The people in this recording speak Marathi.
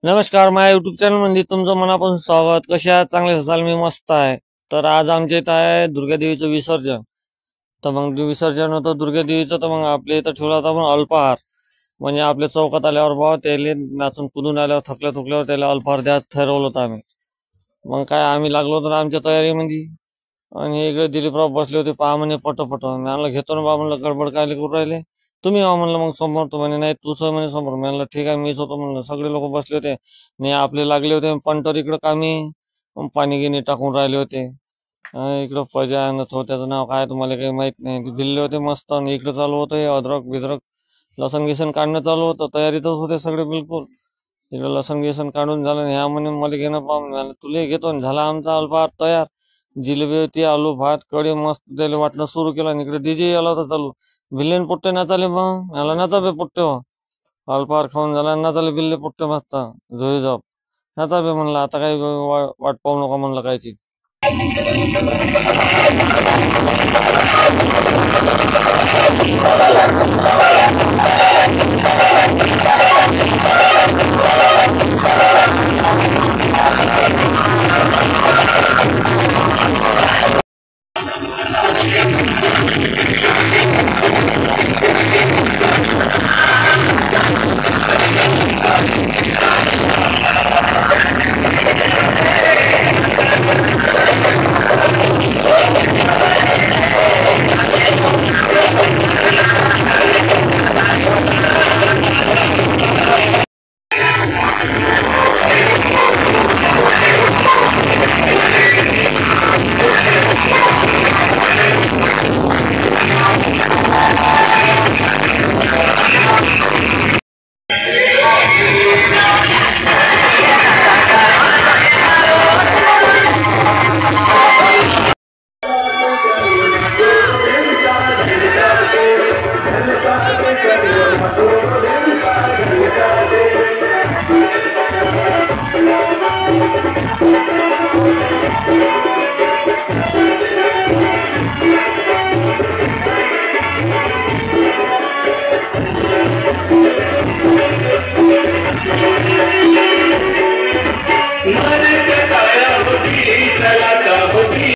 नमस्कार, माझ्या युट्यूब चॅनल मध्ये तुमचं मनापासून स्वागत. कसे आहात? चांगले असाल. मी मस्त आहे. तर आज आमच्या इथं आहे दुर्गा देवीचं विसर्जन. तर मग विसर्जन होतं दुर्गा देवीचं. तर मग आपल्या इथं ठेवला होता पण अल्पाहार. म्हणजे आपल्या चौकात आल्यावर भाव त्याले नाचून कुदून आल्यावर थकल्या थुकल्यावर त्याला अल्पाहार द्यायचं ठरवलं होतं आम्ही. मग काय आम्ही लागलो होतो ना आमच्या तयारीमध्ये. आणि इकडे दिलीपराव बसले होते, पहा म्हणे पटोपट. मला घेतो ना बा म्हणलं, गडबड काय करू राहिले तुम्ही? म्हणलं मग समोर. तू म्हणे नाही तूच म्हणे समोर. म्हणलं ठीक आहे मीच होतो म्हणलं. सगळे लोक बसले होते आणि आपले लागले होते पंटर इकडं कामी. पाणी गिनी टाकून राहिले होते. इकडं पजा नथो त्याचं नाव काय तुम्हाला काही माहित नाही. ते भिल्ले होते मस्त. आणि इकडं चालू होतं हे अद्रक बिद्रक लसण गिसण काढणं चालू होतं. तयारीतच होते सगळे बिलकुल. इकडं लसण गिसण काढून झालं आणि ह्या म्हणे मला घेणं पाहून तुला घेतो. आणि झाला आमचा अल्पाहार तयार. जिलेबी होती, आलू भात कढी मस्त त्याला वाटणं सुरू केलं. आणि इकडे डीजे आला होता चालू. भिल्लेन पोट्टे नाचाले. मग मला नाचा बे पोट्टे हो. अल्पाहार खाऊन झाला नाचाले बिल्ले पोट्टे मस्त. झोई जॉब नाचा बे म्हणलं. आता काही वाट पाहू नका म्हणलं कायची.